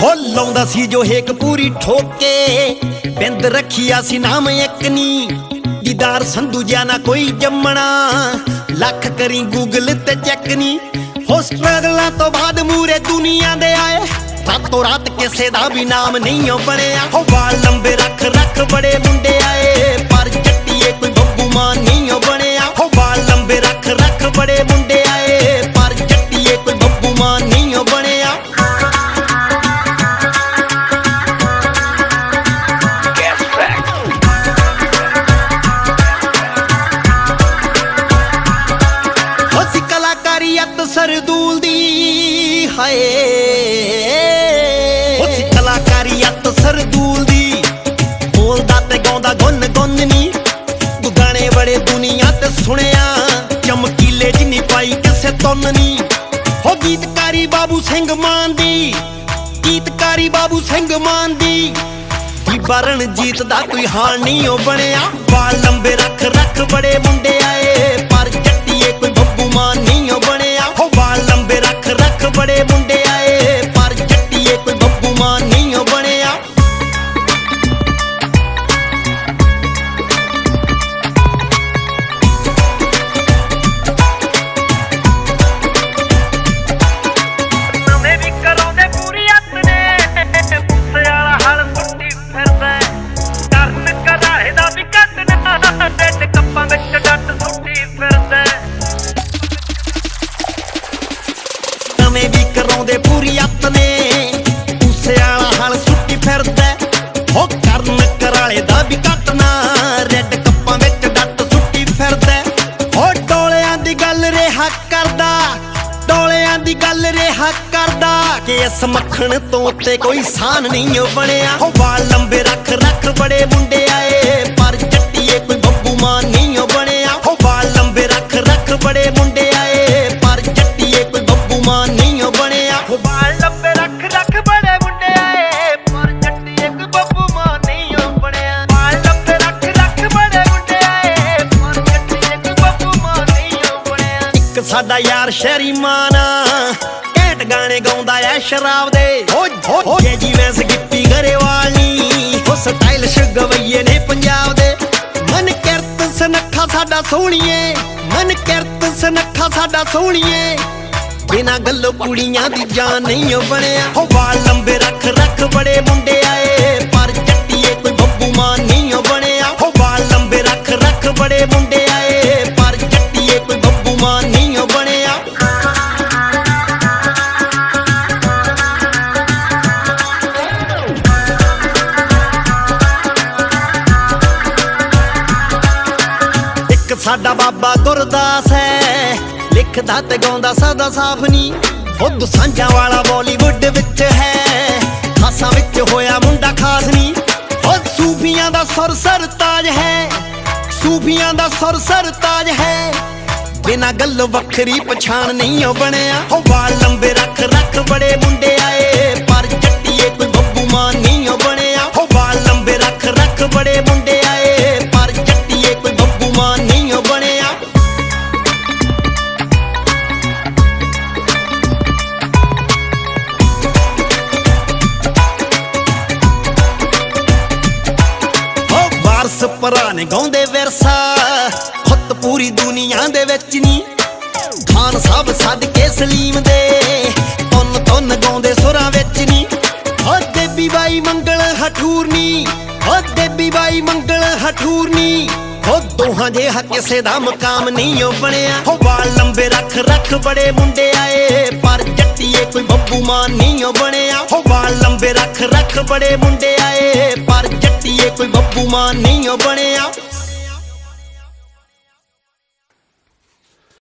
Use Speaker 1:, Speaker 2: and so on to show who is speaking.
Speaker 1: हो लाउंदा सी जो हेक पूरी ठोके बिंद रखिया सी नाम एक नी दीदार संधू जाना कोई जमना लख करी गूगल ते चेक नी हो स्ट्रगलां तो बाद मूरे दुनिया दे आए रातों रात किसे दा भी नाम नहीं हो बनिया हो वाल लंबे रख रख बड़े मुंडे आए पर जट्टीए कोई बब्बू मान नहीं हो बनिया हो वाल लंबे रख रख बड़े मुंडे आए पर जट्टीए कोई बब्बू मान नहीं हो बनिया सरदूल दी हाय उस कलाकारियत सरदूल दी बोलदा ते गाउंदा गुन गुन नी गाने बड़े दुनिया ते सुनिया चमकीले जिन्नी पाई किसे तुन नी हो गीतकारी बाबू सिंह मान दी गीतकारी बाबू सिंह मान दी बरण जीत दा कोई हाल नहीं हो बनिया वाल लंबे रख रख बड़े मुंडे आए पर जट्टीए कोई बब्बू मान नहीं हो बनिया हो वाल लंबे रख रख बड़े मुंडे आए पर जट्टीए कोई बब्बू मान नहीं हो बनिया भी कराउंदे पूरी अपने उसे आला हल सुट्टी फिरदा हो करन कराले दा भी कटना रेड कप्पां विच डट सुट्टी फिरदा हो डोलियां दी गल रेहा करदा डोलियां दी गल रेहा करदा कि इस मक्खण तो उत्ते कोई सान नहीं हो बनिया हो वाल लंबे रख रख बड़े मुंडे आए पर जट्टीए कोई बब्बू मान नहीं हो बनिया हो वाल लंबे रख रख बड़े मुंडे आए पर जट्टीए कोई बब्बू मान नहीं हो बनिया हो वाल लंबे रख रख बड़े मुंडे आए पर जट्टीए कोई बब्बू मान नहीं हो बनिया वाल लंबे रख रख बड़े मुंडे आए पर जट्टीए कोई बब्बू मान नहीं हो बनिया एक साडा यार शहरी माना घैंट गाने गाउंदा ऐ शराब दे हो जे जिवें गिप्पी गरेवाल नी हो स्टाइलिश गवैये ने पंजाब दे मन किरत सनखा साडा सोहणीए मन किरत सनखा साडा सोहणीए बिना गल्लों कुड़ियां दी जान नहीं हो बनिया हो वाल लंबे रख रख बड़े मुंडे आए पर जट्टीए कोई बब्बू मान नहीं हो बनिया हो वाल लंबे रख रख बड़े मुंडे आए पर जट्टीए कोई बब्बू मान नहीं हो बनिया एक साडा बाबा गुरदास है लिखदा ते गाउंदा सदा साफ नी खुद सांझा वाला बॉलीवुड विच है खासा विच होया मुंडा खास नी खुद सूफियां दा सुर सरताज है सूफियां दा सुर सरताज है बिना गल वखरी पछाण नहीं हो बनिया हो वाल लंबे रख रख बड़े मुंडे आए पर जट्टीए कोई बब्बू मान नहीं हो बनिया हो वाल लंबे रख रख बड़े मुंडे आए पर जट्टीए कोई बब्बू मान नहीं हो बनिया भरा ने गाउंदे विरसा खुद पूरी दुनिया दे विच नी खान साहब सदके सलीम दे तुन तुन गाउंदे सुरां विच नी हो देवी बाई मंगल हठूर नी हो देवी बाई मंगल हठूर नी हो दोहां जिहा किसे दा मकाम नहीं हो बनिया हो वाल लंबे रख रख बड़े मुंडे आए पर जट्टीए कोई बब्बू मान नहीं हो बनिया हो वाल लंबे रख रख बड़े मुंडे आए पर जट्टीए कोई बब्बू मान नहीं हो बनिया।